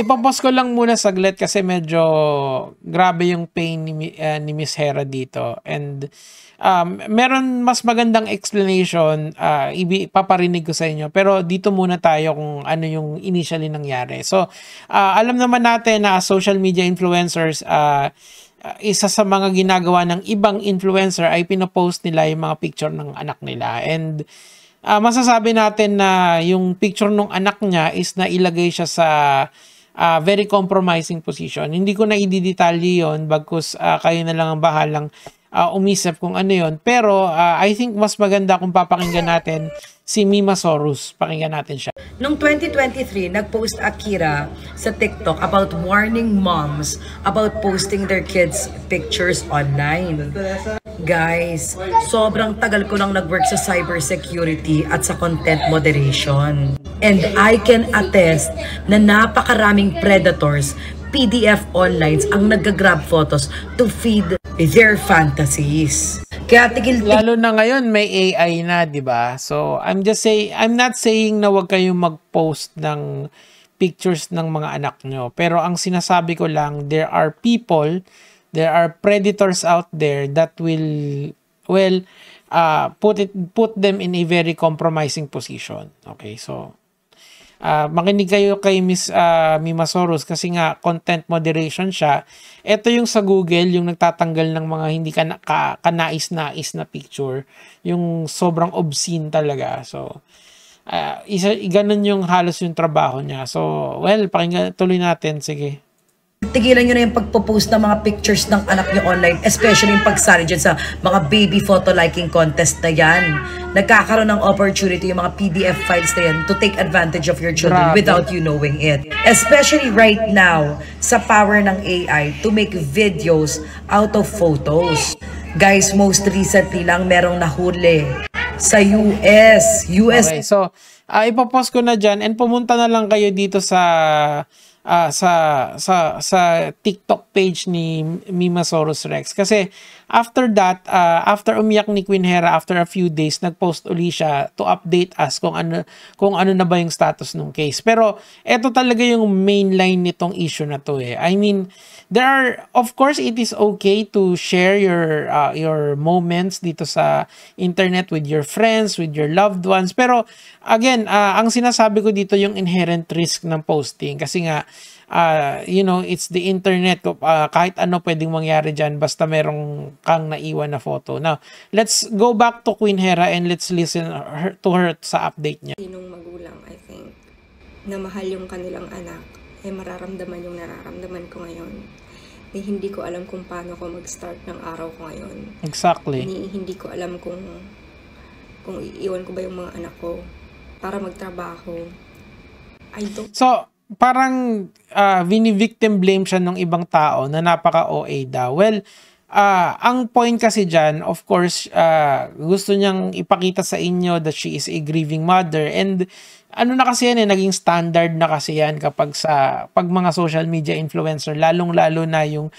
Ipopost ko lang muna saglit kasi medyo grabe yung pain ni Miss Hera dito. And meron mas magandang explanation, ipaparinig ko sa inyo. Pero dito muna tayo kung ano yung initially nangyari. So, alam naman natin na social media influencers, isa sa mga ginagawa ng ibang influencer ay pinopost nila yung mga picture ng anak nila. And masasabi natin na yung picture ng anak niya is nailagay siya sa very compromising position. Hindi ko na ididetalye yun, bagkus kayo na lang ang bahalang umisip kung ano yun. Pero I think mas maganda kung papakinggan natin si Mima Sorus. Pakinggan natin siya. Noong 2023, nag-post Akira sa TikTok about warning moms about posting their kids' pictures online. Guys, sobrang tagal ko nang nag-work sa cybersecurity at sa content moderation. And I can attest na napakaraming predators, PDF onlines ang nag-grab photos to feed their fantasies. Kaya lalo na ngayon may AI na, 'di ba? So I'm not saying na wag kayong mag-post ng pictures ng mga anak nyo. Pero ang sinasabi ko lang, there are predators out there that will put them in a very compromising position. Okay, so makinig kayo kay Miss Mima Sorus kasi nga content moderation siya. Ito yung sa Google, yung nagtatanggal ng mga hindi kanais-nais na picture, yung sobrang obscene talaga. So ganun yung halos yung trabaho niya. So well, pakinggan tuloy natin, sige. Tigilan nyo na yung pagpo-post ng mga pictures ng anak nyo online, especially yung pagsali dyan sa mga baby photo liking contest na yan. Nagkakaroon ng opportunity yung mga PDF files na yan to take advantage of your children without you knowing it. Especially right now, sa power ng AI to make videos out of photos. Guys, most recently lang merong nahuli sa US. Okay, so ipopost ko na dyan and pumunta na lang kayo dito sa TikTok page ni Mima Sorus Rex kasi after that, after umiyak ni Queen Hera, after a few days nagpost uli siya to update us kung ano na ba yung status ng case. Pero eto talaga yung mainline nitong issue na to eh. I mean, of course it is okay to share your moments dito sa internet with your friends, with your loved ones, pero again, ang sinasabi ko dito yung inherent risk ng posting kasi nga it's the internet, kahit ano pwedeng mangyari dyan basta merong kang naiwan na photo. Now, let's go back to Queen Hera and let's listen to her sa update niya. Sinong magulang, I think, na mahal yung kanilang anak, ay mararamdaman yung nararamdaman ko ngayon. Hindi ko alam kung paano ko mag-start ng araw ko ngayon. Exactly. Hindi ko alam kung iiwan ko ba yung mga anak ko para magtrabaho. So, parang victim blame siya ng ibang tao na napaka-OA daw. Well, ang point kasi dyan, of course, gusto niyang ipakita sa inyo that she is a grieving mother. And ano na kasi yan naging standard na kasi yan pag mga social media influencer, lalong-lalo na yung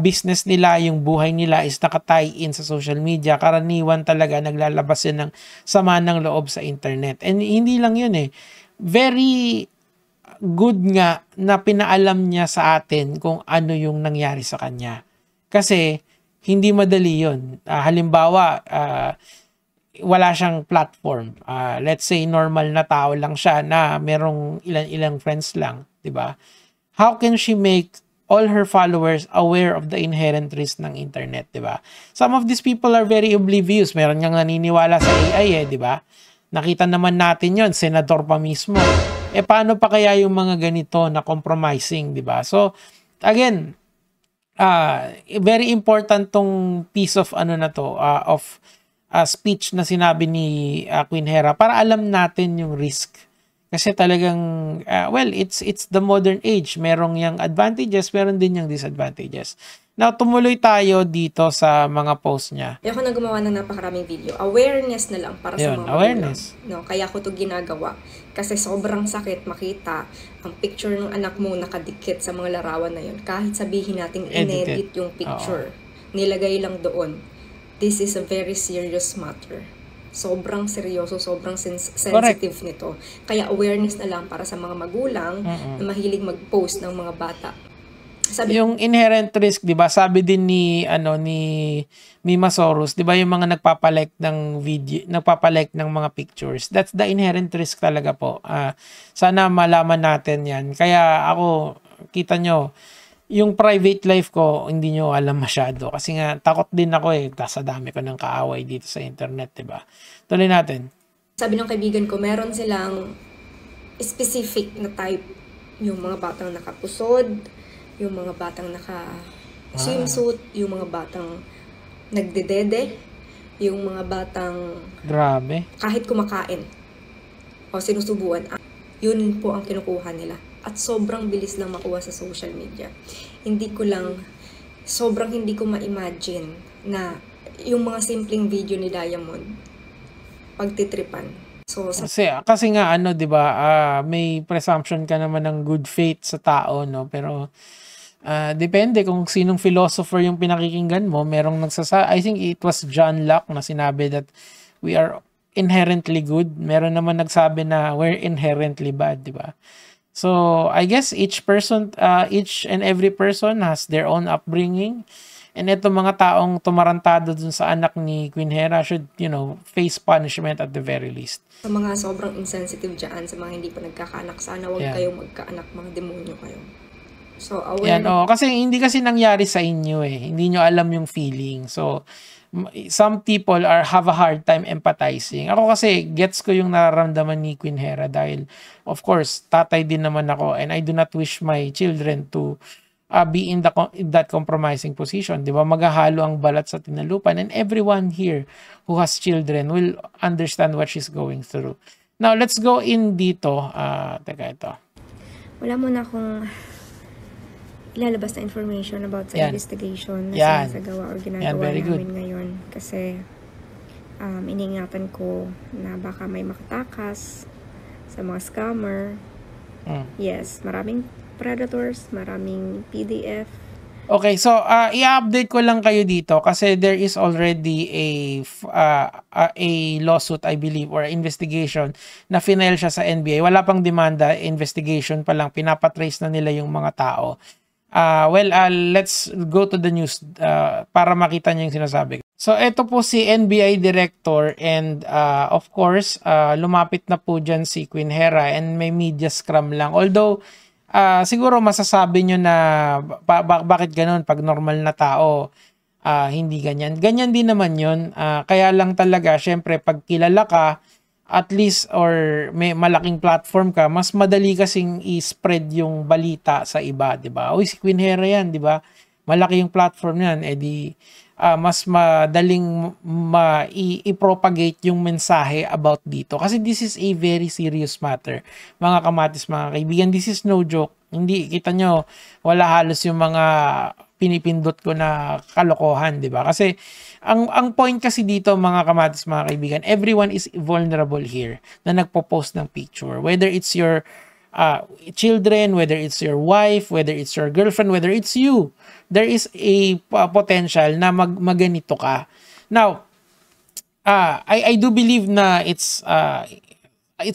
business nila, yung buhay nila is naka-tie-in sa social media. Karaniwan talaga naglalabas yan ng sama ng loob sa internet. And hindi lang yun eh. Very good nga na pinaalam niya sa atin kung ano yung nangyari sa kanya. Kasi hindi madali yun. Halimbawa, wala siyang platform. Let's say normal na tao lang siya na merong ilang friends lang, 'di ba? How can she make all her followers aware of the inherent risk ng internet, 'di ba? Some of these people are very oblivious. Meron ngang naniniwala sa AI 'di ba? Nakita naman natin 'yon, senador pa mismo. Paano pa kaya yung mga ganito na compromising, 'di ba? So, again, very important tong piece of speech na sinabi ni Queen Hera para alam natin yung risk. Kasi talagang, it's the modern age. Merong yung advantages, meron din yung disadvantages. Now, tumuloy tayo dito sa mga post niya. Ako na gumawa ng napakaraming video. Awareness na lang para sa mga awareness. No, kaya ko to ginagawa. Kasi sobrang sakit makita ang picture ng anak mo nakadikit sa mga larawan na yun. Kahit sabihin natin inedit yung picture. Nilagay lang doon. This is a very serious matter. sobrang seryoso, sobrang sensitive nito. Kaya awareness na lang para sa mga magulang na mahilig mag-post ng mga bata. Sabi, yung inherent risk, 'di ba? Sabi din ni Mima Soros, 'di ba, yung mga nagpapalike ng video, nagpapalike ng mga pictures. That's the inherent risk talaga po. Sana malaman natin 'yan. Kaya ako, kita nyo, yung private life ko, hindi nyo alam masyado. Kasi nga, takot din ako sa dami ko ng kaaway dito sa internet, diba? Tuloy natin. Sabi ng kaibigan ko, meron silang specific na type. Yung mga batang nakapusod, yung mga batang naka-swimsuit, yung mga batang nagdedede, yung mga batang... Grabe. Kahit kumakain o sinusubuan, yun po ang kinukuha nila. At sobrang bilis lang makuha sa social media. Sobrang hindi ko ma-imagine na yung mga simpleng video ni Diamond, pagtitripan. Kasi nga, 'di ba, may presumption ka naman ng good faith sa tao, no? Pero, depende kung sinong philosopher yung pinakikinggan mo. Merong I think it was John Locke na sinabi that we are inherently good. Meron naman nagsabi na we're inherently bad, 'di ba? So, I guess each and every person has their own upbringing. And ito mga taong tumarantado dun sa anak ni Queen Hera should, face punishment at the very least. Sa mga sobrang insensitive dyan, sa mga hindi pa nagkakaanak, sana huwag kayong magkaanak, mga demonyo kayo. So, aware. Kasi hindi kasi nangyari sa inyo Hindi nyo alam yung feeling. So, some people have a hard time empathizing. Ako kasi, gets ko yung nararamdaman ni Queen Hera dahil, of course, tatay din naman ako and I do not wish my children to be in that compromising position. Di ba? Maghahalo ang balat sa tinalupan and everyone here who has children will understand what she's going through. Now, let's go in dito. Teka ito. Wala muna akong ilalabas na information about sa investigation na sinasagawa o ginagawa namin ngayon. Kasi iniingatan ko na baka may makatakas sa mga scammer. Yes, maraming predators, maraming PDF. Okay, so i-update ko lang kayo dito kasi there is already a lawsuit, I believe, or investigation na final siya sa NBI. Wala pang demanda, investigation pa lang, pinapatrace na nila yung mga tao. Let's go to the news para makita niyo yung sinasabi. So, ito po si NBI Director and of course, lumapit na po dyan si Queen Hera and may media scrum lang. Although, siguro masasabi nyo na bakit ganun pag normal na tao, hindi ganyan. Ganyan din naman yun. Kaya lang talaga, syempre, pag kilala ka, at least or may malaking platform ka, mas madali kasing i-spread yung balita sa iba, 'di ba? Uy, si Queen Hera 'yan, 'di ba? Malaki yung platform niyan, mas madaling i-propagate yung mensahe about dito. Kasi this is a very serious matter. Mga kamatis, mga kaibigan, this is no joke. Hindi, kita nyo, wala halos yung mga pinipindot ko na kalokohan, di ba? Kasi, ang point kasi dito, mga kamatis, mga kaibigan, everyone is vulnerable here na nagpo-post ng picture. Whether it's your children, whether it's your wife, whether it's your girlfriend, whether it's you, there is a potential na maganito ka. Now, I do believe na it's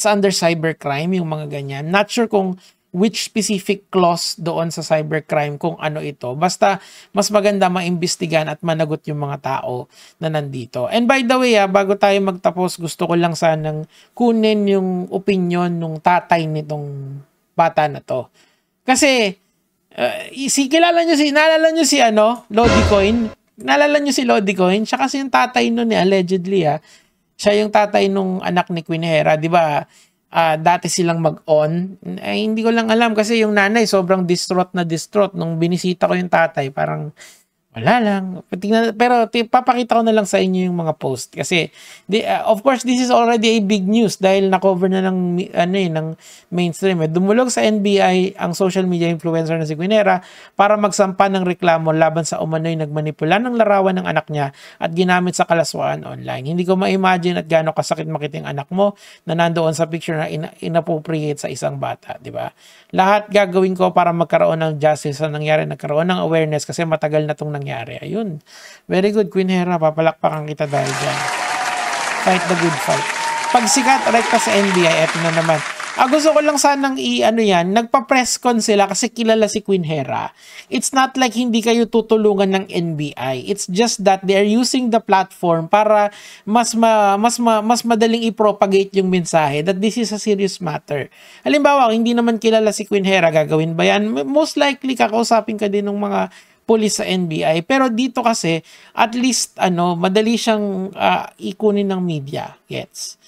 under cybercrime, yung mga ganyan. Not sure kung which specific clause doon sa cybercrime kung ano ito. Basta, mas maganda maimbestigan at managot yung mga tao na nandito. And by the way, bago tayo magtapos, gusto ko lang sanang kunin yung opinion ng tatay nitong bata na to. Kasi, naalala nyo si Lodicoin? Naalala nyo si Lodicoin? Siya kasi yung tatay nun allegedly, siya yung tatay nung anak ni Queen Hera, di ba? Dati silang mag-on. Hindi ko lang alam kasi yung nanay sobrang distraught nung binisita ko yung tatay. Parang wala lang. Pero papakita ko na lang sa inyo yung mga post. Kasi, of course, this is already a big news dahil na-cover na ng mainstream. Dumulog sa NBI ang social media influencer na si Queen Hera para magsampa ng reklamo laban sa umano'y nagmanipula ng larawan ng anak niya at ginamit sa kalaswaan online. Hindi ko ma-imagine at gaano kasakit makita yung anak mo na nandoon sa picture na inappropriate sa isang bata. Diba? Lahat gagawin ko para magkaroon ng justice sa nangyari, nagkaroon ng awareness kasi matagal na itong nangyari. Ayun. Very good, Queen Hera. Papalakpakan kita dahil dyan. fight the good fight. Pag sikat, rekta sa NBI, eto na naman. Gusto ko lang sanang nagpa-press con sila kasi kilala si Queen Hera. It's not like hindi kayo tutulungan ng NBI. It's just that they are using the platform para mas madaling i-propagate yung mensahe that this is a serious matter. Halimbawa, hindi naman kilala si Queen Hera, gagawin ba yan? Most likely, kakausapin ka din ng mga police sa NBI. Pero dito kasi, at least, madali siyang ikunin ng media. Gets?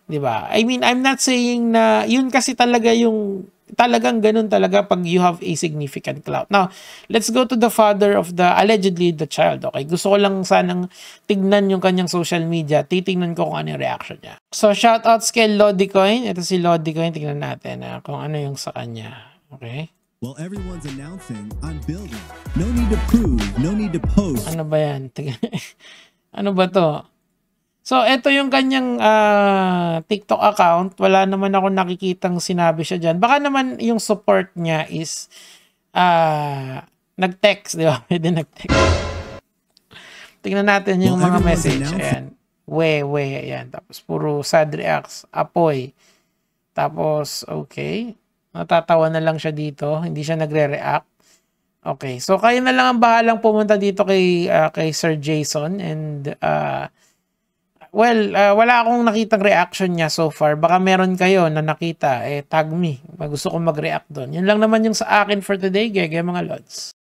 Diba? I mean, I'm not saying na yun kasi talaga yung talagang ganun talaga pag you have a significant clout. Now, let's go to the father of allegedly the child. Okay, gusto ko lang sanang tignan yung kanyang social media. Titignan ko kung ano yung reaction niya. So, shoutouts kay Lodicoin. Ito si Lodicoin. Tignan natin kung ano yung sa kanya. Okay? Well, everyone's announcing, I'm building. No need to prove, no need to post. Ano ba yan? Ano ba to? So, ito yung kanyang TikTok account. Wala naman ako nakikitang sinabi siya dyan. Baka naman yung support niya is nag-text, di ba? Pwede nag-text. Tingnan natin yung mga message. Ayan. Ayan. Tapos, puro sad reacts. Apoy. Tapos, okay. Natatawa na lang siya dito. Hindi siya nagre-react. Okay. So, kayo na lang ang bahalang pumunta dito kay Sir Jason. And, wala akong nakitang reaction niya so far. Baka meron kayo na nakita, tag me. Gusto kong mag-react doon. Yun lang naman yung sa akin for today, Gege mga lods.